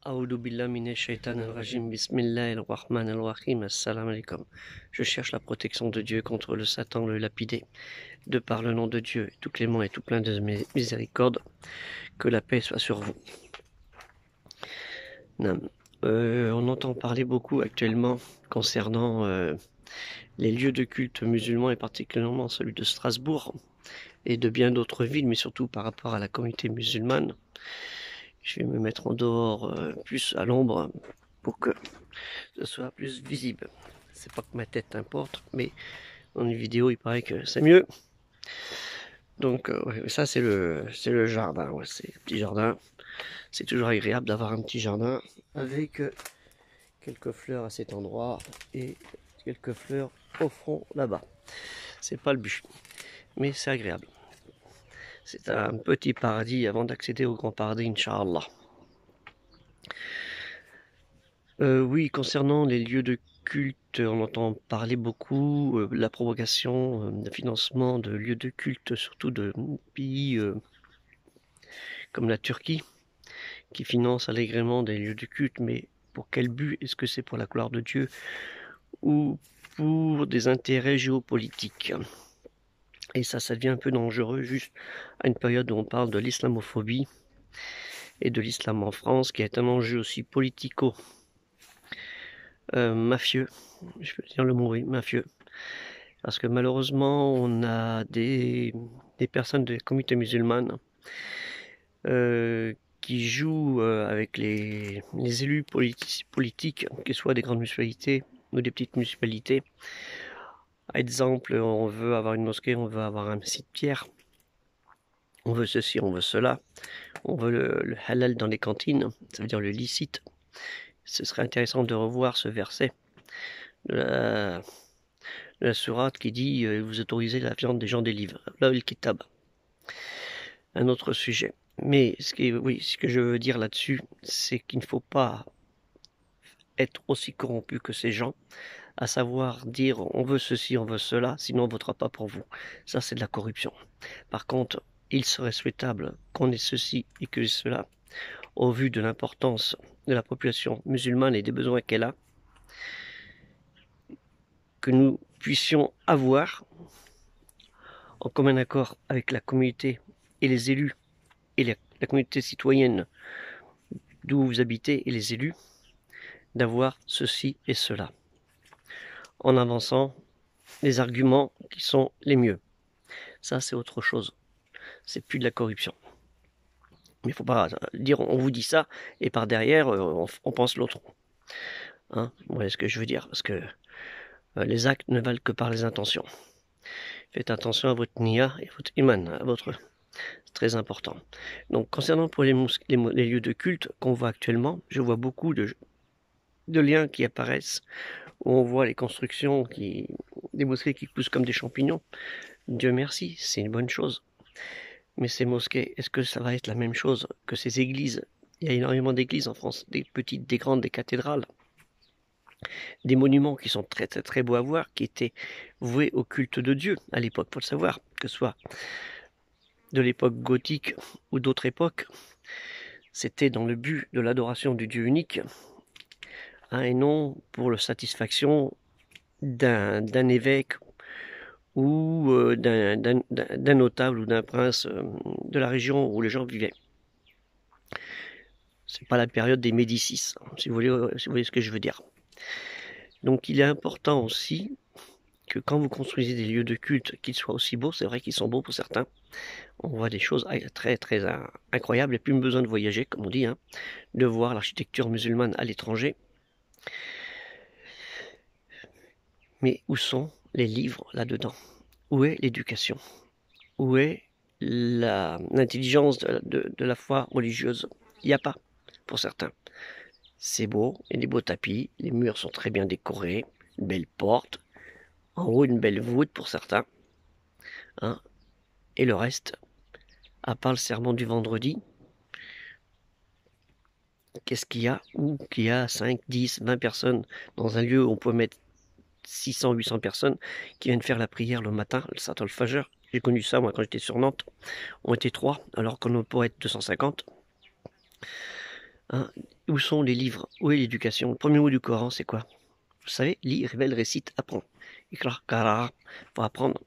A'oudou billah minash shaitanir rajim, bismillahir rahmanir rahim, assalamu alaikum. Je cherche la protection de Dieu contre le Satan, le lapidé, de par le nom de Dieu, tout clément et tout plein de miséricorde, que la paix soit sur vous. On entend parler beaucoup actuellement concernant les lieux de culte musulmans et particulièrement celui de Strasbourg et de bien d'autres villes, mais surtout par rapport à la communauté musulmane. Je vais me mettre en dehors, plus à l'ombre, pour que ce soit plus visible. C'est pas que ma tête importe, mais dans une vidéo, il paraît que c'est mieux. Donc, ouais, ça c'est le jardin. Ouais, c'est le petit jardin. C'est toujours agréable d'avoir un petit jardin avec quelques fleurs à cet endroit et quelques fleurs au fond là-bas. C'est pas le but, mais c'est agréable. C'est un petit paradis avant d'accéder au grand paradis, Inch'Allah. Oui, concernant les lieux de culte, on entend parler beaucoup de la provocation, de financement de lieux de culte, surtout de pays comme la Turquie, qui finance allègrement des lieux de culte, mais pour quel but? Est-ce que c'est pour la gloire de Dieu ou pour des intérêts géopolitiques? Et ça devient un peu dangereux juste à une période où on parle de l'islamophobie et de l'islam en France, qui est un enjeu aussi politico mafieux, je peux dire le mot, oui, mafieux, parce que malheureusement on a des personnes de la communauté musulmane qui jouent avec les élus politiques, que ce soit des grandes municipalités ou des petites municipalités. Exemple, on veut avoir une mosquée, on veut avoir un cimetière, on veut ceci, on veut cela, on veut le halal dans les cantines, ça veut dire le licite. Ce serait intéressant de revoir ce verset de la sourate qui dit vous autorisez la viande des gens des livres. Là, le kitab. Un autre sujet. Mais ce que je veux dire là-dessus, c'est qu'il ne faut pas être aussi corrompu que ces gens, à savoir dire on veut ceci, on veut cela, sinon on ne votera pas pour vous. Ça, c'est de la corruption. Par contre, il serait souhaitable qu'on ait ceci et que cela, au vu de l'importance de la population musulmane et des besoins qu'elle a, que nous puissions avoir, en commun accord avec la communauté et les élus, et la communauté citoyenne d'où vous habitez et les élus, d'avoir ceci et cela, en avançant les arguments qui sont les mieux. Ça, c'est autre chose. C'est plus de la corruption. Mais il ne faut pas dire on vous dit ça et par derrière on pense l'autre. Hein, vous voyez ce que je veux dire, parce que les actes ne valent que par les intentions. Faites attention à votre niya et votre iman, à votre... C'est très important. Donc concernant pour les lieux de culte qu'on voit actuellement, je vois beaucoup de liens qui apparaissent où on voit les constructions, des mosquées qui poussent comme des champignons. Dieu merci, c'est une bonne chose. Mais ces mosquées, est-ce que ça va être la même chose que ces églises? Il y a énormément d'églises en France, des petites, des grandes, des cathédrales, des monuments qui sont très très très beaux à voir, qui étaient voués au culte de Dieu à l'époque, faut le savoir, que ce soit de l'époque gothique ou d'autres époques, c'était dans le but de l'adoration du Dieu unique, hein, et non pour la satisfaction d'un évêque ou d'un notable ou d'un prince de la région où les gens vivaient. C'est pas la période des Médicis, si vous voyez ce que je veux dire. Donc il est important aussi que quand vous construisez des lieux de culte, qu'ils soient aussi beaux, c'est vrai qu'ils sont beaux pour certains, on voit des choses très très incroyables, il n'y a plus besoin de voyager, comme on dit, hein, de voir l'architecture musulmane à l'étranger. Mais où sont les livres là-dedans? Où est l'éducation? Où est l'intelligence de la foi religieuse? Il n'y a pas, pour certains. C'est beau, il y a des beaux tapis, les murs sont très bien décorés, une belle porte, en haut une belle voûte pour certains, hein, et le reste, à part le sermon du vendredi, qu'est-ce qu'il y a? Ou qu'il y a 5, 10, 20 personnes dans un lieu où on peut mettre 600, 800 personnes qui viennent faire la prière le matin, le Salat al-Fajr. J'ai connu ça, moi, quand j'étais sur Nantes. On était 3, alors qu'on pourrait être 250. Hein, où sont les livres? Où est l'éducation? Le premier mot du Coran, c'est quoi? Vous savez, lis, révèle, récite, apprends. Iqra, qara, pour apprendre.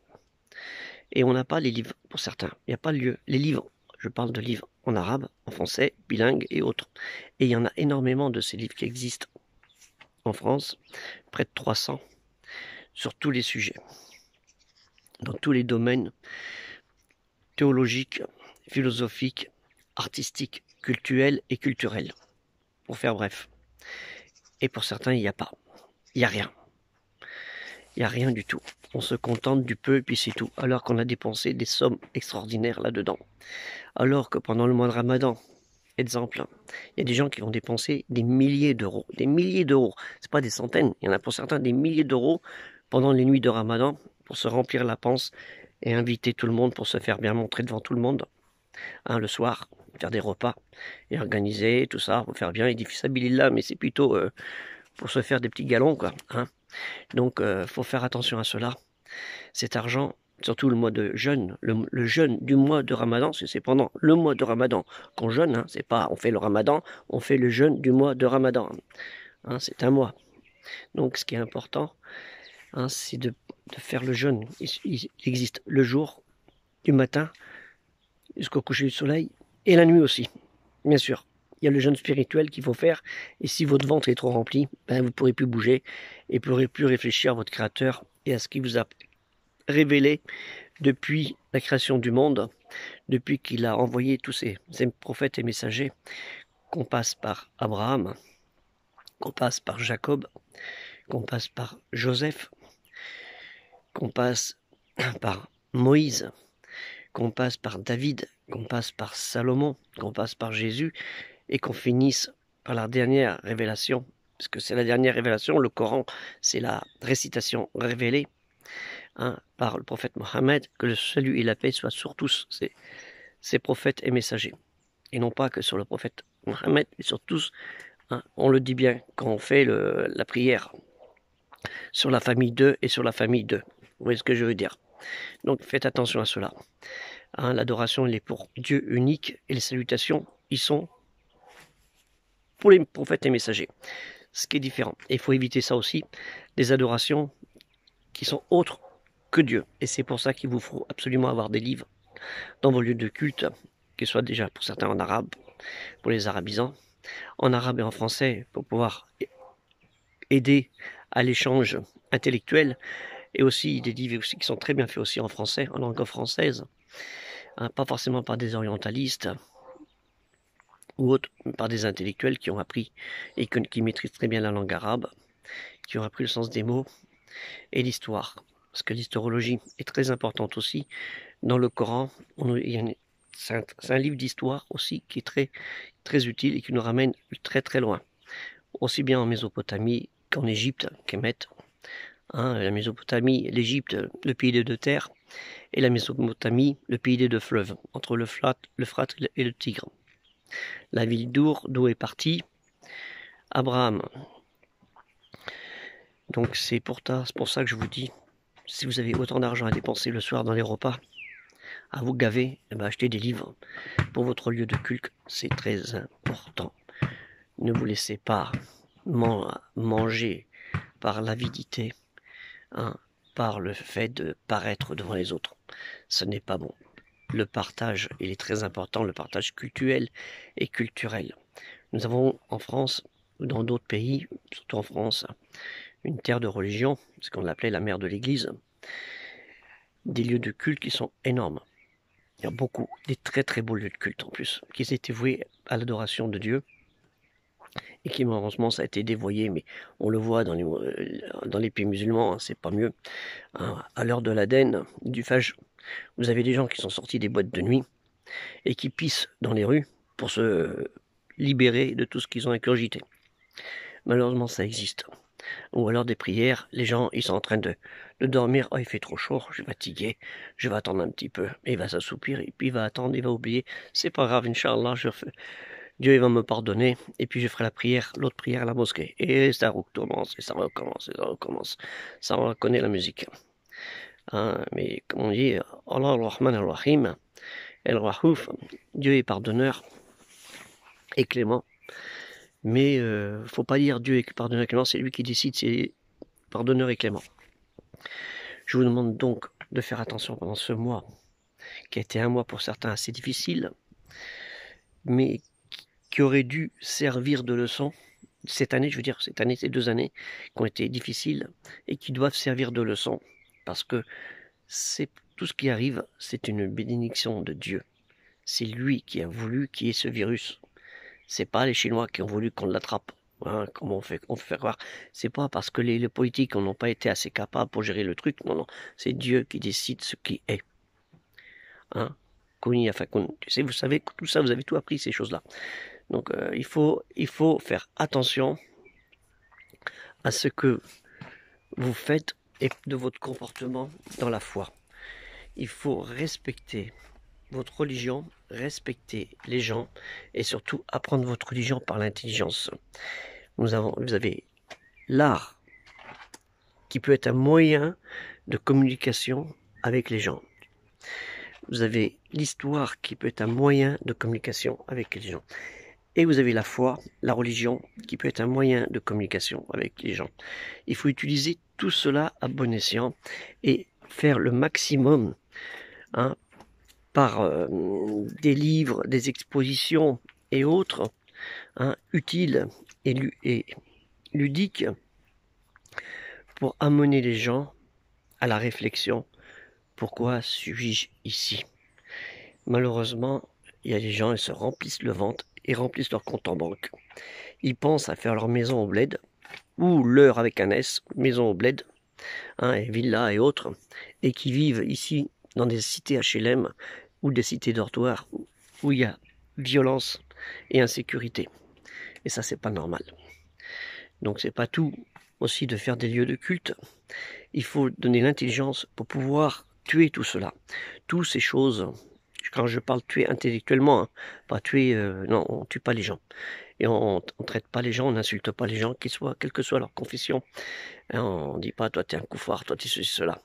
Et on n'a pas les livres, pour certains. Il n'y a pas le lieu. Les livres, je parle de livres en arabe, en français, bilingue et autres. Et il y en a énormément de ces livres qui existent en France, près de 300, sur tous les sujets, dans tous les domaines théologiques, philosophiques, artistiques, cultuels et culturels, pour faire bref. Et pour certains, il n'y a pas. Il n'y a rien. Il n'y a rien du tout. On se contente du peu et puis c'est tout. Alors qu'on a dépensé des sommes extraordinaires là-dedans. Alors que pendant le mois de Ramadan, exemple, il y a des gens qui vont dépenser des milliers d'euros. Des milliers d'euros. C'est pas des centaines. Il y en a pour certains des milliers d'euros pendant les nuits de Ramadan pour se remplir la panse et inviter tout le monde pour se faire bien montrer devant tout le monde. Hein, le soir, faire des repas et organiser tout ça, pour faire bien. Et là, mais c'est plutôt pour se faire des petits galons, quoi. Hein. Donc, faut faire attention à cela. Cet argent, surtout le mois de jeûne, le jeûne du mois de Ramadan, parce que c'est pendant le mois de Ramadan qu'on jeûne, hein, c'est pas on fait le Ramadan, on fait le jeûne du mois de Ramadan. Hein, c'est un mois. Donc, ce qui est important, hein, c'est de faire le jeûne. Il existe le jour, du matin, jusqu'au coucher du soleil, et la nuit aussi, bien sûr. Il y a le jeûne spirituel qu'il faut faire, et si votre ventre est trop rempli, ben vous ne pourrez plus bouger, et ne pourrez plus réfléchir à votre Créateur, et à ce qui vous a révélé depuis la création du monde, depuis qu'il a envoyé tous ses prophètes et messagers, qu'on passe par Abraham, qu'on passe par Jacob, qu'on passe par Joseph, qu'on passe par Moïse, qu'on passe par David, qu'on passe par Salomon, qu'on passe par Jésus, et qu'on finisse par la dernière révélation, parce que c'est la dernière révélation, le Coran, c'est la récitation révélée, hein, par le prophète Mohammed, que le salut et la paix soient sur tous ces prophètes et messagers, et non pas que sur le prophète Mohammed, mais sur tous. Hein, on le dit bien quand on fait la prière sur la famille d'eux et sur la famille d'eux. Vous voyez ce que je veux dire? Donc faites attention à cela. Hein, l'adoration, elle est pour Dieu unique, et les salutations, ils sont pour les prophètes et messagers. Ce qui est différent. Et il faut éviter ça aussi, des adorations qui sont autres que Dieu. Et c'est pour ça qu'il vous faut absolument avoir des livres dans vos lieux de culte, qu'ils soient déjà pour certains en arabe, pour les arabisants, en arabe et en français, pour pouvoir aider à l'échange intellectuel, et aussi des livres aussi qui sont très bien faits aussi en français, en langue française, hein, pas forcément par des orientalistes ou autres, mais par des intellectuels qui ont appris et qui maîtrisent très bien la langue arabe, qui ont appris le sens des mots et l'histoire. Parce que l'historologie est très importante aussi. Dans le Coran, c'est un livre d'histoire aussi qui est très, très utile et qui nous ramène très très loin. Aussi bien en Mésopotamie qu'en Égypte, Kemet. Hein, la Mésopotamie, l'Égypte, le pays des deux terres, et la Mésopotamie, le pays des deux fleuves, entre l'Euphrate et le Tigre. La ville d'où est parti Abraham. Donc c'est pour ça que je vous dis, si vous avez autant d'argent à dépenser le soir dans les repas, à vous gaver, eh ben achetez des livres pour votre lieu de culte, c'est très important. Ne vous laissez pas manger par l'avidité, hein, par le fait de paraître devant les autres. Ce n'est pas bon. Le partage, il est très important, le partage culturel et culturel. Nous avons en France, ou dans d'autres pays, surtout en France, une terre de religion, ce qu'on appelait la mère de l'église, des lieux de culte qui sont énormes. Il y a beaucoup, des très très beaux lieux de culte en plus, qui étaient voués à l'adoration de Dieu, et qui malheureusement ça a été dévoyé, mais on le voit dans les pays musulmans, hein, c'est pas mieux. Hein, à l'heure de l'Aden, du Fajr, vous avez des gens qui sont sortis des boîtes de nuit, et qui pissent dans les rues pour se libérer de tout ce qu'ils ont ingurgité. Malheureusement ça existe. Ou alors des prières, les gens ils sont en train de dormir, oh il fait trop chaud, je suis fatigué, je vais attendre un petit peu, et il va s'assoupir, et puis il va attendre, il va oublier, c'est pas grave, Inch'Allah, Dieu il va me pardonner, et puis je ferai la prière, l'autre prière à la mosquée, et ça recommence, et ça recommence, et ça recommence, ça on connaît la musique. Hein, mais comme on dit, Allah ar-Rahman ar-Rahim, El-Rahouf, Dieu est pardonneur et clément, Mais faut pas dire Dieu est pardonneur et clément, c'est lui qui décide, c'est pardonneur et clément. Je vous demande donc de faire attention pendant ce mois, qui a été un mois pour certains assez difficile, mais qui aurait dû servir de leçon. Cette année, je veux dire, cette année, ces 2 années qui ont été difficiles et qui doivent servir de leçon, parce que c'est tout ce qui arrive, c'est une bénédiction de Dieu. C'est lui qui a voulu qu'il y ait ce virus. C'est pas les Chinois qui ont voulu qu'on l'attrape. Hein, comme on fait croire. C'est pas parce que les politiques n'ont pas été assez capables pour gérer le truc. Non, non. C'est Dieu qui décide ce qui est. Hein? Tu sais, vous savez tout ça, vous avez tout appris ces choses-là. Donc il faut faire attention à ce que vous faites et de votre comportement dans la foi. Il faut respecter votre religion, respecter les gens et surtout apprendre votre religion par l'intelligence. Vous avez l'art qui peut être un moyen de communication avec les gens. Vous avez l'histoire qui peut être un moyen de communication avec les gens. Et vous avez la foi, la religion, qui peut être un moyen de communication avec les gens. Il faut utiliser tout cela à bon escient et faire le maximum hein, par des livres, des expositions et autres, hein, utiles et ludiques pour amener les gens à la réflexion. Pourquoi suis-je ici? Malheureusement, il y a des gens, ils se remplissent le ventre et remplissent leur compte en banque. Ils pensent à faire leur maison au bled, ou leur avec un S, maison au bled, hein, et villas et autres, et qui vivent ici dans des cités HLM ou des cités dortoirs où il y a violence et insécurité. Et ça, c'est pas normal. Donc c'est pas tout aussi de faire des lieux de culte. Il faut donner l'intelligence pour pouvoir tuer tout cela. Toutes ces choses, quand je parle tuer intellectuellement, hein, pas tuer, non, on tue pas les gens. Et on traite pas les gens, on n'insulte pas les gens, quelle que soit leur confession. Hein, on dit pas, toi t'es un couffard, toi t'es ceci, cela.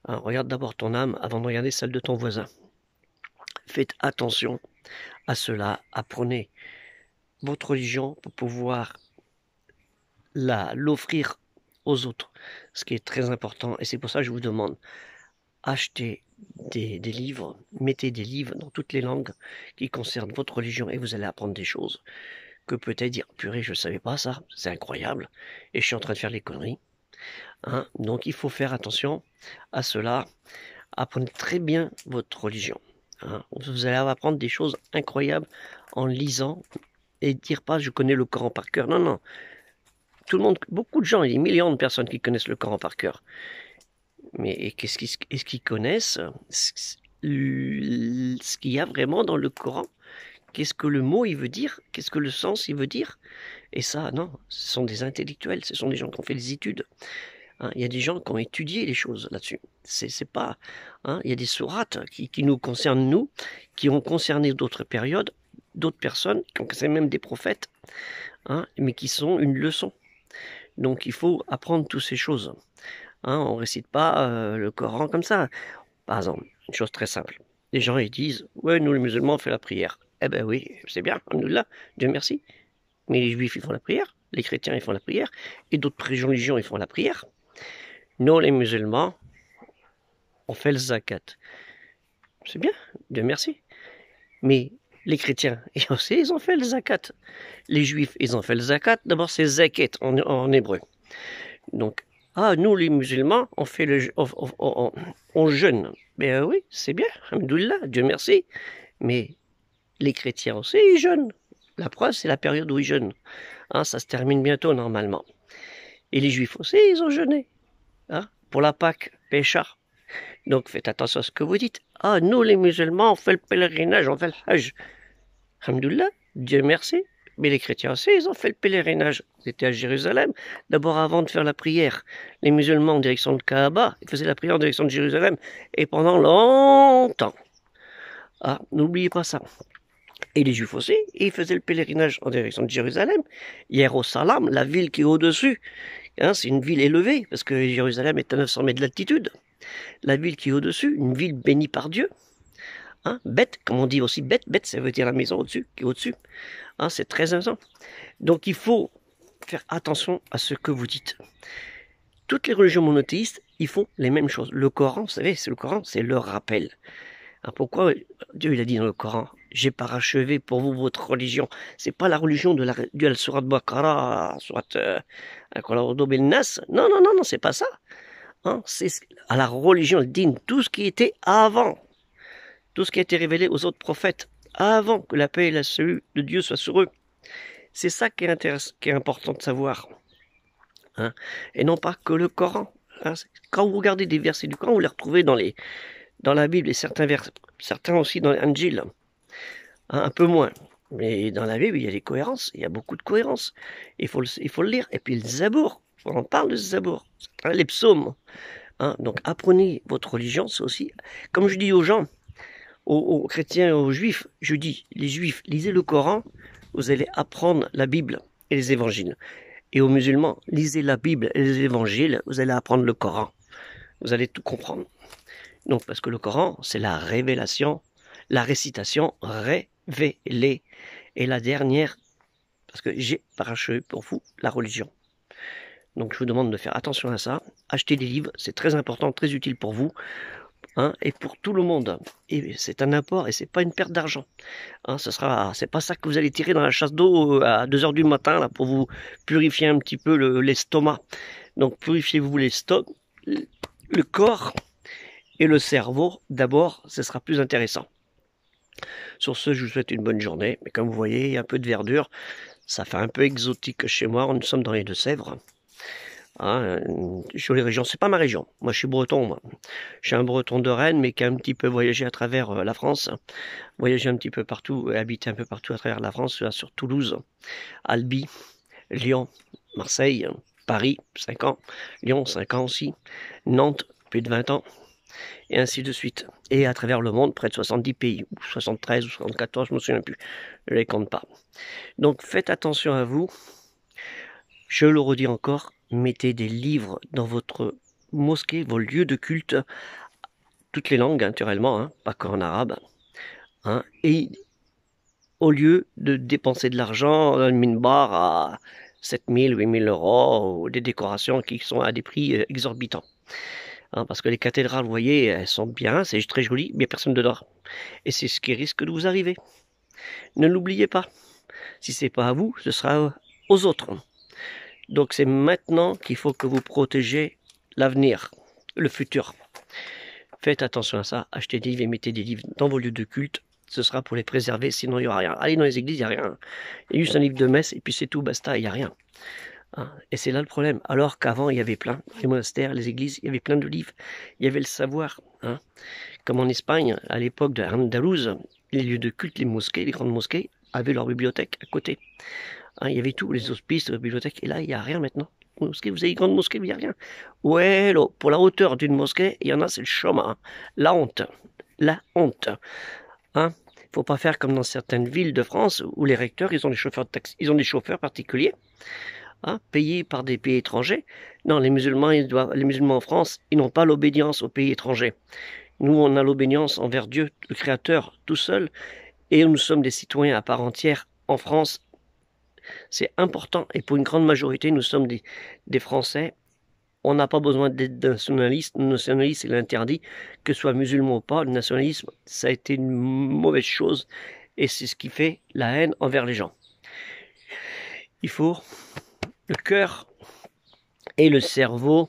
Hein, regarde d'abord ton âme avant de regarder celle de ton voisin. Faites attention à cela, apprenez votre religion pour pouvoir l'offrir aux autres, ce qui est très important, et c'est pour ça que je vous demande, achetez des livres, mettez des livres dans toutes les langues qui concernent votre religion, et vous allez apprendre des choses, que peut-être dire, purée, je ne savais pas ça, c'est incroyable, et je suis en train de faire les conneries, hein, donc il faut faire attention à cela, apprenez très bien votre religion, hein, vous allez apprendre des choses incroyables en lisant, et dire pas, je connais le Coran par cœur, non, non, tout le monde, beaucoup de gens, il y a des millions de personnes qui connaissent le Coran par cœur. Mais est-ce qu'ils connaissent ce qu'il y a vraiment dans le Coran? Qu'est-ce que le mot il veut dire? Qu'est-ce que le sens il veut dire? Et ça, non, ce sont des intellectuels, ce sont des gens qui ont fait des études. Hein, il y a des gens qui ont étudié les choses là-dessus. C'est pas, hein, il y a des sourates qui nous concernent nous, qui ont concerné d'autres périodes, d'autres personnes, qui ont concerné même des prophètes, hein, mais qui sont une leçon. Donc il faut apprendre toutes ces choses. Hein, on ne récite pas le Coran comme ça. Par exemple, une chose très simple. Les gens ils disent, ouais, nous les musulmans on fait la prière. Eh ben oui, c'est bien, alhamdoulilah, Dieu merci. Mais les juifs ils font la prière, les chrétiens ils font la prière, et d'autres religions ils font la prière. Nous les musulmans, on fait le zakat. C'est bien, Dieu merci. Mais les chrétiens, aussi, ils ont fait le zakat. Les juifs, ils ont fait le zakat. D'abord, c'est zakat en hébreu. Donc, nous, les musulmans, on fait on jeûne. Mais oui, c'est bien, alhamdoulilah, Dieu merci. Mais les chrétiens aussi, ils jeûnent. La preuve, c'est la période où ils jeûnent. Hein, ça se termine bientôt, normalement. Et les juifs aussi, ils ont jeûné. Hein, pour la Pâque, Pécha. Donc, faites attention à ce que vous dites. Nous, les musulmans, on fait le pèlerinage, on fait le hajj. Alhamdoulilah, Dieu merci. Mais les chrétiens aussi, ils ont fait le pèlerinage. Ils étaient à Jérusalem. D'abord, avant de faire la prière, les musulmans en direction de Kaaba, ils faisaient la prière en direction de Jérusalem. Et pendant longtemps. N'oubliez pas ça. Et les juifs aussi, ils faisaient le pèlerinage en direction de Jérusalem. Jérusalem, la ville qui est au-dessus. Hein, c'est une ville élevée, parce que Jérusalem est à 900 mètres d'altitude. La ville qui est au-dessus, une ville bénie par Dieu. Hein, bête, comme on dit aussi bête, bête, ça veut dire la maison au-dessus, qui est au-dessus. Hein, c'est très important. Donc il faut faire attention à ce que vous dites. Toutes les religions monothéistes, ils font les mêmes choses. Le Coran, vous savez, c'est le Coran, c'est leur rappel. Hein, pourquoi Dieu il a dit dans le Coran, j'ai parachevé pour vous votre religion. C'est pas la religion de la surat Baqara, surat Nas. Non, non, non, non, c'est pas ça. Hein, c'est à la religion, le din, tout ce qui était avant, tout ce qui a été révélé aux autres prophètes, avant que la paix et la salut de Dieu soient sur eux. C'est ça qui est important de savoir. Hein, et non pas que le Coran. Hein, quand vous regardez des versets du Coran, vous les retrouvez dans la Bible et certains aussi dans l'Anjil. Hein, un peu moins. Mais dans la Bible, il y a des cohérences, il y a beaucoup de cohérences. Il faut le lire. Et puis le Zabour, on en parle de ce Zabour. Hein, les psaumes. Hein, donc apprenez votre religion, c'est aussi, comme je dis aux gens, aux chrétiens et aux juifs, je dis, les juifs, lisez le Coran, vous allez apprendre la Bible et les évangiles. Et aux musulmans, lisez la Bible et les évangiles, vous allez apprendre le Coran. Vous allez tout comprendre. Donc, parce que le Coran, c'est la révélation, la récitation révélée. Et la dernière, parce que j'ai parachevé pour vous la religion. Donc, je vous demande de faire attention à ça. Achetez des livres, c'est très important, très utile pour vous. Hein, et pour tout le monde. Et c'est un apport et c'est pas une perte d'argent. Hein, c'est pas ça que vous allez tirer dans la chasse d'eau à 2 heures du matin là pour vous purifier un petit peu l'estomac. Donc purifiez-vous le corps et le cerveau d'abord, ce sera plus intéressant. Sur ce, je vous souhaite une bonne journée. Mais comme vous voyez, il y a un peu de verdure. Ça fait un peu exotique chez moi. Nous sommes dans les Deux-Sèvres. Hein, sur les régions, c'est pas ma région. Moi, je suis breton. Moi. Je suis un breton de Rennes, mais qui a un petit peu voyagé à travers la France, voyagé un petit peu partout, et habité un peu partout à travers la France, là, sur Toulouse, Albi, Lyon, Marseille, Paris, 5 ans, Lyon, 5 ans aussi, Nantes, plus de 20 ans, et ainsi de suite. Et à travers le monde, près de 70 pays, ou 73 ou 74, je ne me souviens plus, je ne les compte pas. Donc faites attention à vous. Je le redis encore, mettez des livres dans votre mosquée, vos lieux de culte, toutes les langues, naturellement, hein, pas qu'en arabe. Hein, et au lieu de dépenser de l'argent dans le minbar à 7 000, 8 000 euros, ou des décorations qui sont à des prix exorbitants. Hein, parce que les cathédrales, vous voyez, elles sont bien, c'est très joli, mais il n'y a personne dedans. Et c'est ce qui risque de vous arriver. Ne l'oubliez pas. Si c'est pas à vous, ce sera aux autres. Donc c'est maintenant qu'il faut que vous protégez l'avenir, le futur. Faites attention à ça, achetez des livres et mettez des livres dans vos lieux de culte. Ce sera pour les préserver, sinon il n'y aura rien. Allez dans les églises, il n'y a rien. Il y a juste un livre de messe et puis c'est tout, basta, il n'y a rien. Hein, et c'est là le problème. Alors qu'avant, il y avait plein, les monastères, les églises, il y avait plein de livres. Il y avait le savoir. Hein. Comme en Espagne, à l'époque de Andalouse, les lieux de culte, les mosquées, les grandes mosquées, avaient leur bibliothèque à côté. Hein, il y avait tout, les hospices, les bibliothèques, et là, il n'y a rien maintenant. Mosquée, vous avez une grande mosquée, il n'y a rien. Ouais, là, pour la hauteur d'une mosquée, il y en a, c'est le chômage. Hein. La honte. La honte. Hein. Faut pas faire comme dans certaines villes de France où les recteurs, ils ont des chauffeurs de taxi, ils ont des chauffeurs particuliers, hein, payés par des pays étrangers. Non, les musulmans en France, ils n'ont pas l'obédience aux pays étrangers. Nous, on a l'obédience envers Dieu, le Créateur, tout seul, et nous sommes des citoyens à part entière en France. C'est important, et pour une grande majorité, nous sommes des Français. On n'a pas besoin d'être nationaliste. Le nationalisme, il est interdit, que ce soit musulman ou pas. Le nationalisme, ça a été une mauvaise chose, et c'est ce qui fait la haine envers les gens. Il faut le cœur et le cerveau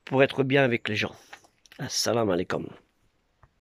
pour être bien avec les gens. Assalamu alaikum.